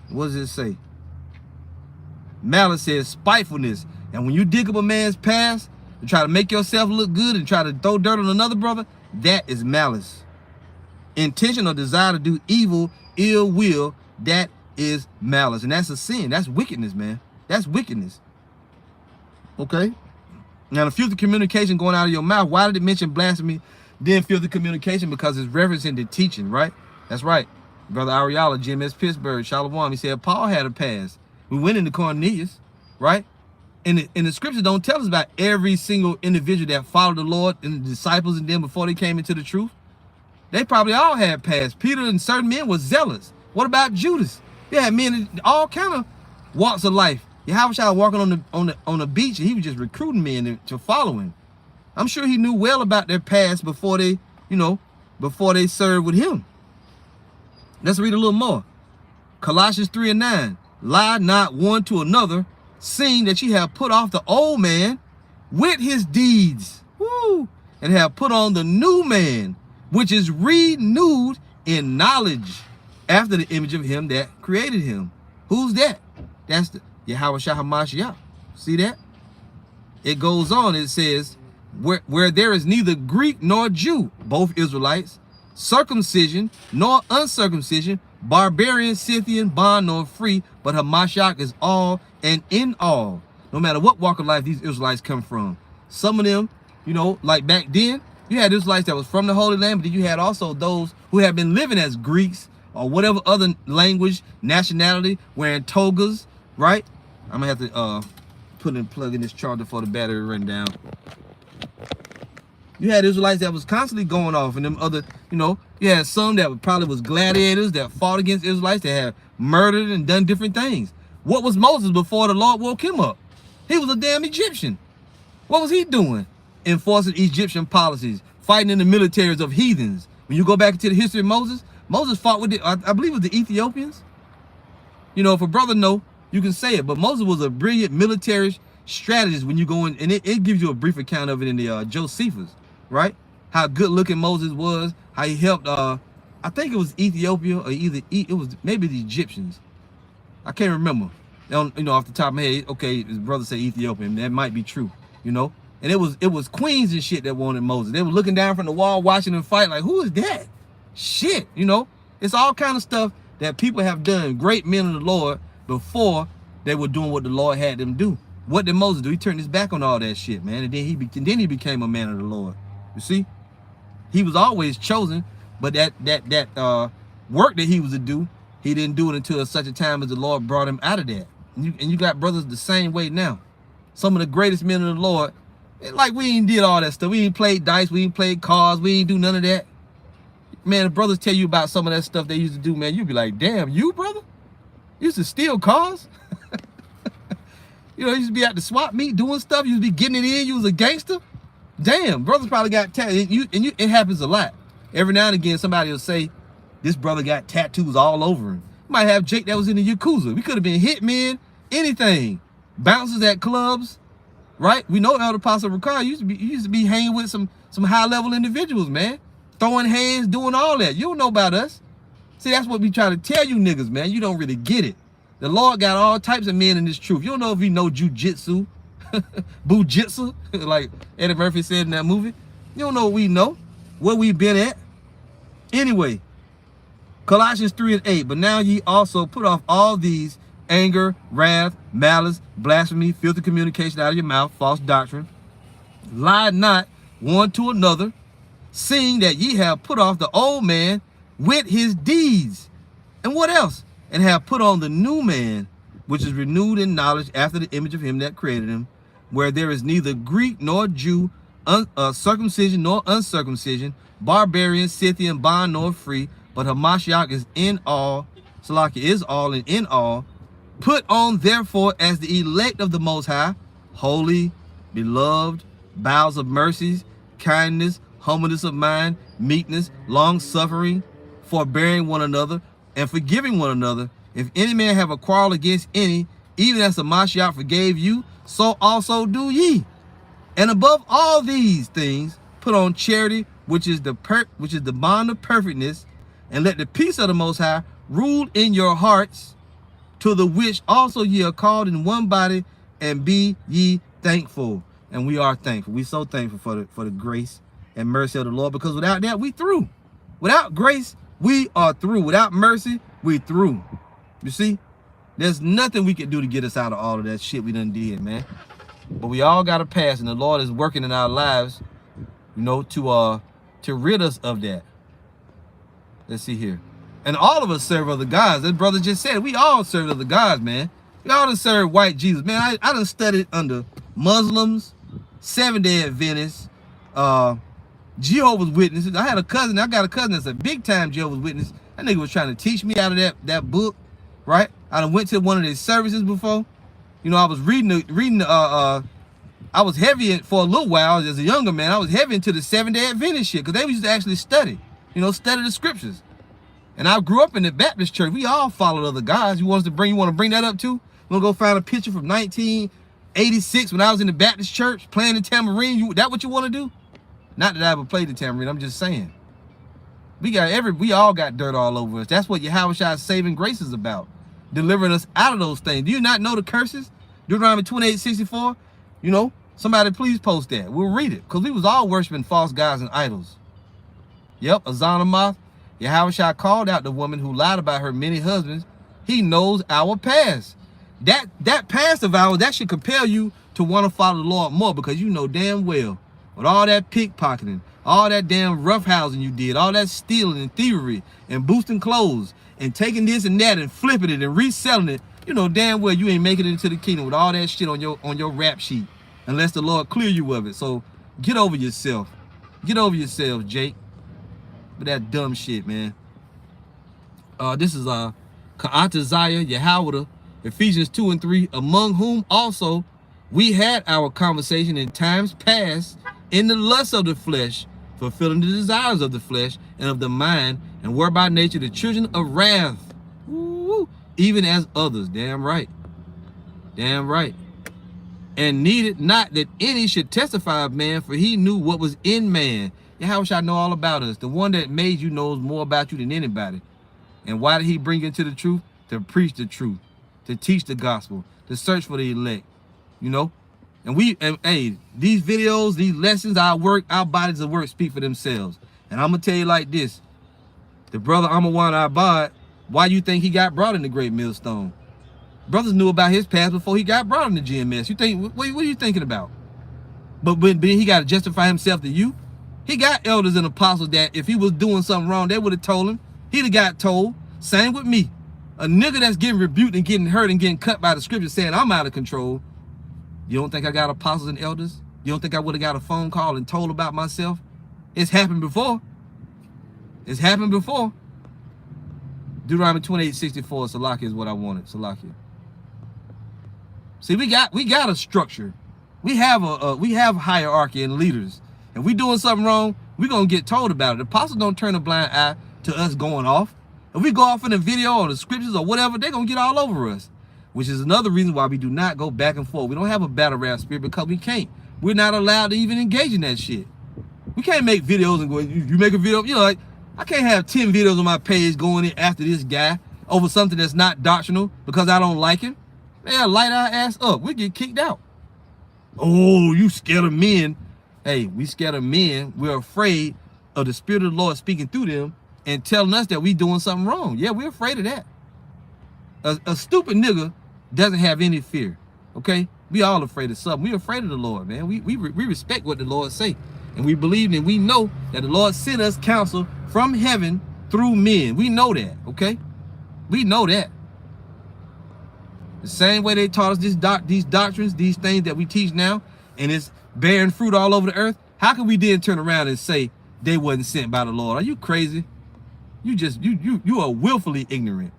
What does it say? Malice says spitefulness. And when you dig up a man's past to try to make yourself look good and try to throw dirt on another brother, that is malice. Intention or desire to do evil, ill will, that is malice. And that's a sin. That's wickedness, man. That's wickedness. Okay? Now, the filthy communication going out of your mouth, why did it mention blasphemy, then filthy communication? Because it's referencing the teaching, right? That's right. Brother Ariala, Jim S. Pittsburgh, Shalom, he said Paul had a past. We went into Cornelius, right? And the scriptures don't tell us about every single individual that followed the Lord and the disciples and them before they came into the truth. They probably all had past. Peter and certain men were zealous. What about Judas? Yeah, men in all kind of walks of life. Yahushua walking on the beach, and he was just recruiting men to follow him. I'm sure he knew well about their past before they, before they served with him. Let's read a little more. Colossians 3:9. Lie not one to another, seeing that ye have put off the old man with his deeds, and have put on the new man, which is renewed in knowledge after the image of him that created him. Who's that? That's the Yahushua HaMashiach. See that? It goes on, it says, where there is neither Greek nor Jew, both Israelites, circumcision nor uncircumcision, barbarian, Scythian, bond nor free, but HaMashiach is all and in all. No matter what walk of life these Israelites come from. Some of them, like back then, you had Israelites that was from the Holy Land, but then you had also those who had been living as Greeks or whatever other language, nationality, wearing togas, right? I'm gonna have to plug in this charger for the battery run down. You had Israelites that was constantly going off, and them other, you had some that probably was gladiators that fought against Israelites, that had murdered and done different things. What was Moses before the Lord woke him up? He was a damn Egyptian. What was he doing? Enforcing Egyptian policies, fighting in the militaries of heathens. When you go back into the history of Moses, Moses fought with I believe it was the Ethiopians. If a brother know, you can say it, but Moses was a brilliant military strategist. When you go in, and it gives you a brief account of it in the Josephus, right? How good looking Moses was, how he helped, I think it was Ethiopia, or it was maybe the Egyptians. I can't remember. Off the top of my head, okay, his brother said Ethiopian, that might be true, And it was queens and shit that wanted Moses. They were looking down from the wall, watching him fight, like, who is that? Shit, It's all kind of stuff that people have done, great men of the Lord, before they were doing what the Lord had them do. What did Moses do? He turned his back on all that shit, man. And then he became a man of the Lord. You see? He was always chosen, but that work that he was to do, he didn't do it until such a time as the Lord brought him out of that. And you got brothers the same way now. Some of the greatest men of the Lord, like, we ain't did all that stuff. We ain't played dice. We ain't played cards. We ain't do none of that. Man, if brothers tell you about some of that stuff they used to do, man, you'd be like, damn, you, brother? You used to steal cars? You used to be at the swap meet doing stuff. You used to be getting it in. You was a gangster? Damn, brothers probably got tattoos. It happens a lot. Every now and again, somebody will say, this brother got tattoos all over him. You might have Jake that was in the Yakuza. We could have been hitmen, anything. Bouncers at clubs, right? We know Elder Apostle Ricard used to be hanging with some high-level individuals, man. Throwing hands, doing all that. You don't know about us. See, that's what we try to tell you niggas, man. You don't really get it. The Lord got all types of men in this truth. You don't know if you know jujitsu, bujitsu, like Eddie Murphy said in that movie. You don't know what we know, where we been at. Anyway, Colossians 3:8, but now ye also put off all these: anger, wrath, malice, blasphemy, filthy communication out of your mouth, false doctrine. Lie not one to another, seeing that ye have put off the old man with his deeds. And what else? And have put on the new man, which is renewed in knowledge after the image of him that created him, where there is neither Greek nor Jew, circumcision nor uncircumcision, barbarian, Scythian, bond nor free, but Hamashiach is in all, Salaki is all and in all. Put on therefore as the elect of the Most High, holy, beloved, bowels of mercies, kindness, humbleness of mind, meekness, long-suffering, forbearing one another, and forgiving one another. If any man have a quarrel against any, even as the Mashiach forgave you, so also do ye. And above all these things, put on charity, which is the bond of perfectness, and let the peace of the Most High rule in your hearts, to the which also ye are called in one body, and be ye thankful. And we are thankful. We so thankful for the grace and mercy of the Lord, because without that, we through. Without grace, we are through. Without mercy, we through. You see, there's nothing we can do to get us out of all of that shit we done did, man. But we all got a past, and the Lord is working in our lives, you know, to rid us of that. Let's see here. And all of us serve other gods. That brother just said, we all serve other gods, man. We all done serve white Jesus. Man, I done studied under Muslims, Seventh-day Adventists, Jehovah's Witnesses. I got a cousin that's a big-time Jehovah's Witness. That nigga was trying to teach me out of that book, right? I done went to one of their services before. You know, I was I was heavy for a little while as a younger man. I was heavy into the Seventh-day Adventist shit, because they used to actually study, you know, study the scriptures. And I grew up in the Baptist church. We all followed other guys. You want to bring that up too? We'll go find a picture from 1986 when I was in the Baptist church playing the tambourine. That what you want to do? Not that I ever played the tambourine. I'm just saying. We all got dirt all over us. That's what Yahweh's saving grace is about. Delivering us out of those things. Do you not know the curses? Deuteronomy 28:64. You know, somebody please post that. We'll read it. Because we was all worshiping false gods and idols. Yep, Azanamoth. Yahweh called out the woman who lied about her many husbands. He knows our past. That past of ours, that should compel you to want to follow the Lord more, because you know damn well, with all that pickpocketing, all that damn roughhousing you did, all that stealing and thievery and boosting clothes and taking this and that and flipping it and reselling it, you know damn well you ain't making it into the kingdom with all that shit on your rap sheet, unless the Lord clear you of it. So get over yourself. Get over yourself, Jake. But that dumb shit, man. This is Ka'ataziah Yahweh, Ephesians 2:3, among whom also we had our conversation in times past in the lust of the flesh, fulfilling the desires of the flesh and of the mind, and were by nature the children of wrath, even as others. Damn right. Damn right. And needed not that any should testify of man, for he knew what was in man. How should I know all about us? The one that made you knows more about you than anybody. And why did he bring you into the truth? To preach the truth, to teach the gospel, to search for the elect, you know? And hey, these videos, these lessons, our work, our bodies of work speak for themselves. And I'm going to tell you like this. The brother Amawan Abad, why you think he got brought in the Great Millstone? Brothers knew about his past before he got brought in the GMS. You think, what are you thinking about? But when he got to justify himself to you, he got elders and apostles that if he was doing something wrong, they would have told him. He'd have got told. Same with me. A nigga that's getting rebuked and getting hurt and getting cut by the scripture saying I'm out of control. You don't think I got apostles and elders? You don't think I would have got a phone call and told about myself? It's happened before. It's happened before. Deuteronomy 28:64, Salakia is what I wanted. Salakia. See, we got a structure. We have hierarchy and leaders. If we doing something wrong, we're gonna get told about it. The apostles don't turn a blind eye to us going off. If we go off in a video or the scriptures or whatever, they're gonna get all over us. which is another reason why we do not go back and forth. We don't have a battle rap spirit because we can't. We're not allowed to even engage in that shit. We can't make videos and go, you make a video, you know, like, I can't have 10 videos on my page going in after this guy over something that's not doctrinal because I don't like him. Man, light our ass up. We get kicked out. Oh, you scared of men. Hey, we scared of men. We're afraid of the Spirit of the Lord speaking through them and telling us that we doing something wrong. Yeah, we're afraid of that. A stupid nigga doesn't have any fear, okay? We all afraid of something. We're afraid of the Lord, man. We respect what the Lord say. And we believe and we know that the Lord sent us counsel from heaven through men. We know that, okay? We know that. The same way they taught us these doctrines, these things that we teach now, and it's bearing fruit all over the earth. How can we then turn around and say they wasn't sent by the Lord? Are you crazy? You are willfully ignorant.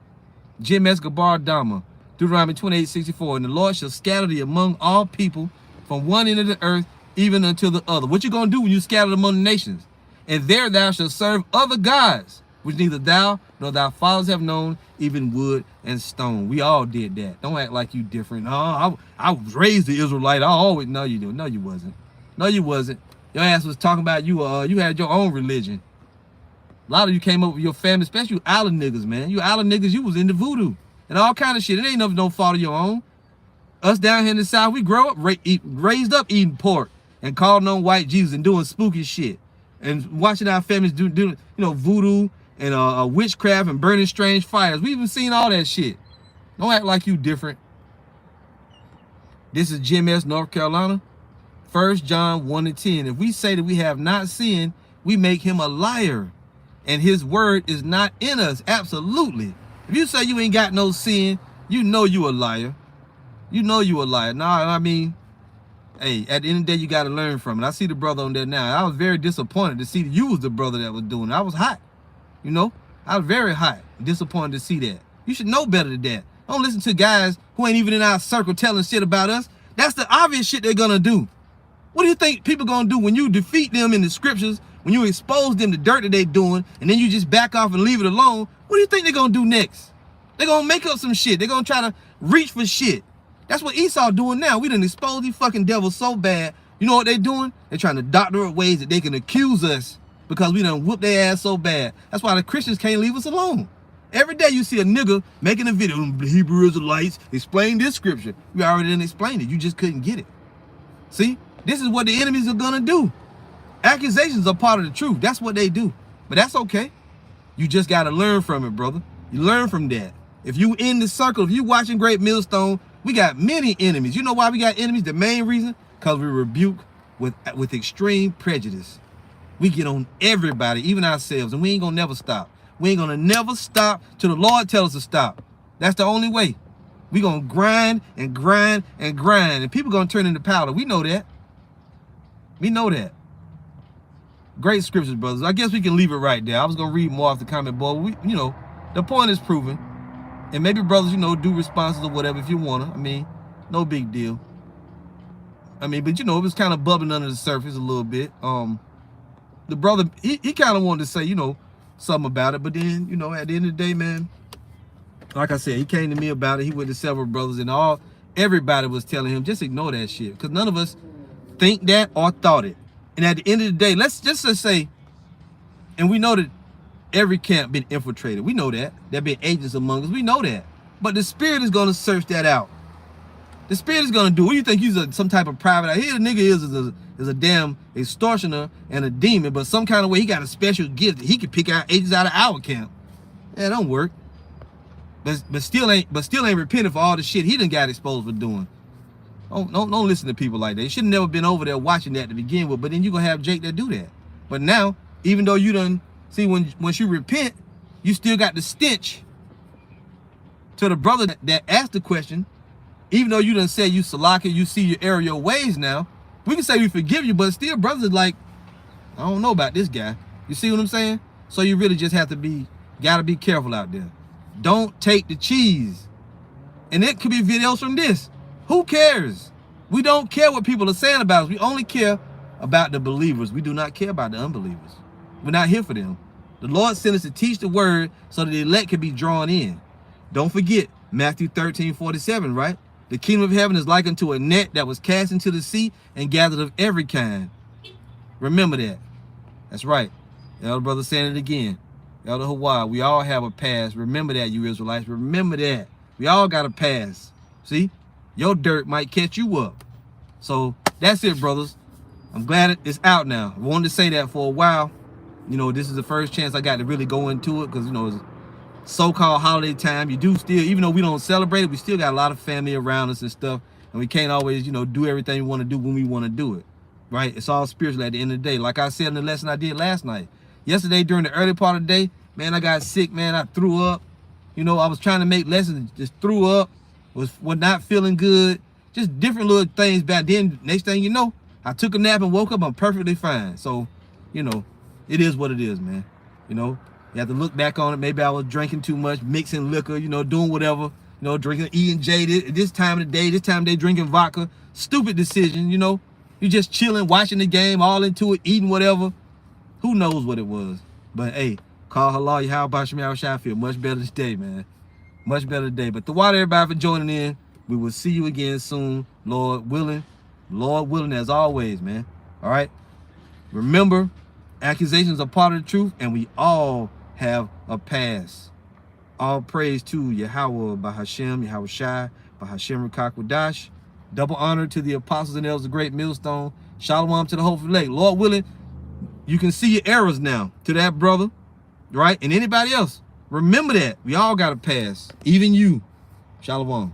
Jim Escobar Dama, Deuteronomy 28:64, and the Lord shall scatter thee among all people from one end of the earth even unto the other. What you gonna do when you scatter among the nations? And there thou shalt serve other gods, which neither thou nor thy fathers have known, even wood and stone. We all did that. Don't act like you different. Oh, I was raised the Israelite. I always know you do. No, you wasn't. No, you wasn't. Your ass was talking about you had your own religion. A lot of you came up with your family, especially you island niggas, man. You island niggas, you was into voodoo and all kind of shit. It ain't no fault of your own. Us down here in the South, we grow up, raised up eating pork and calling on white Jesus and doing spooky shit. And watching our families do you know, voodoo and witchcraft and burning strange fires. We even seen all that shit. Don't act like you different. This is Jim S, North Carolina. 1 John 1:10. If we say that we have not sinned, we make him a liar, and his word is not in us. Absolutely. If you say you ain't got no sin, you know you a liar. You know you a liar. Nah, I mean, hey, at the end of the day, you got to learn from it. I see the brother on there now. I was very disappointed to see that you was the brother that was doing it. I was hot. You know, I was very hot. Disappointed to see that. You should know better than that. Don't listen to guys who ain't even in our circle telling shit about us. That's the obvious shit they're gonna do. What do you think people gonna do when you defeat them in the scriptures, when you expose them to dirt that they doing, and then you just back off and leave it alone? What do you think they're gonna do next? They're gonna make up some shit. They're gonna try to reach for shit. That's what Esau doing now. We done exposed these fucking devils so bad. You know what they doing? They're trying to doctor up ways that they can accuse us because we done whooped their ass so bad. That's why the Christians can't leave us alone. Every day you see a nigga making a video, the Hebrew Israelites, explain this scripture. We already done explained it. You just couldn't get it. See? This is what the enemies are gonna do. Accusations are part of the truth. That's what they do. But that's okay. You just gotta learn from it, brother. You learn from that. If you in the circle, if you watching Great Millstone, we got many enemies. You know why we got enemies? The main reason? Because we rebuke with extreme prejudice. We get on everybody, even ourselves, and we ain't gonna never stop. We ain't gonna never stop till the Lord tells us to stop. That's the only way. We gonna grind and grind and grind, and people gonna turn into powder. We know that. We know that. Great scriptures, brothers. I guess we can leave it right there. I was gonna read more off the comment board. You know, the point is proven. And maybe brothers, you know, do responses or whatever if you wanna. I mean, no big deal. I mean, but you know, it was kind of bubbling under the surface a little bit. The brother, he kind of wanted to say, you know, something about it, but then, you know, at the end of the day, man, like I said, he came to me about it. He went to several brothers, and everybody was telling him, just ignore that shit, because none of us think that or thought it. And at the end of the day, let's just say, and we know that every camp been infiltrated. We know that. There been agents among us. We know that. But the Spirit is going to search that out. The Spirit is going to do. What do you think? He's some type of private? Here the nigga is a damn extortioner and a demon, but some kind of way he got a special gift that he can pick out agents out of our camp. Yeah, don't work. But still ain't repenting for all the shit he done got exposed for doing. Don't listen to people like that. You should have never been over there watching that to begin with. But then you gonna have Jake that do that. But now, even though you done see once you repent, you still got the stench to the brother that asked the question. Even though you done said you salaka, you see your error your ways now. We can say we forgive you, but still brothers like, I don't know about this guy. You see what I'm saying? So you really just have to gotta be careful out there. Don't take the cheese. And it could be videos from this. Who cares? We don't care what people are saying about us. We only care about the believers. We do not care about the unbelievers. We're not here for them. The Lord sent us to teach the word so that the elect can be drawn in. Don't forget, Matthew 13:47, right? The kingdom of heaven is likened to a net that was cast into the sea and gathered of every kind. Remember that. That's right. Elder brother saying it again. Elder Hawaii, we all have a past. Remember that, you Israelites. Remember that. We all got a past. See? Your dirt might catch you up. So that's it, brothers. I'm glad it's out now. I wanted to say that for a while. You know, this is the first chance I got to really go into it because, you know, it's so-called holiday time. You do still, even though we don't celebrate it, we still got a lot of family around us and stuff. And we can't always, you know, do everything we want to do when we want to do it. Right? It's all spiritual at the end of the day. Like I said in the lesson I did last night. Yesterday, during the early part of the day, man, I got sick, man. I threw up. You know, I was trying to make lessons, just threw up, was not feeling good. Just different little things back then. Next thing you know, I took a nap and woke up. I'm perfectly fine. So, you know, it is what it is, man. You know, you have to look back on it. Maybe I was drinking too much, mixing liquor, you know, doing whatever, you know, drinking E&J this time of the day, this time they drinking vodka. Stupid decision, you know. You just chilling, watching the game, all into it, eating whatever. Who knows what it was? But hey, call halal, how about Shemar? I feel much better today, man. Much better today. But to water everybody for joining in. We will see you again soon, Lord willing. Lord willing, as always, man. All right. Remember, accusations are part of the truth, and we all have a past. All praise to Yahweh, Bahashem, Yahweh Shai, Bahashem Rakakwadash. Double honor to the apostles and elders of Great Millstone. Shalom to the hopeful lake. Lord willing, you can see your errors now to that brother, right? And anybody else. Remember that. We all got a past. Even you. Shalom.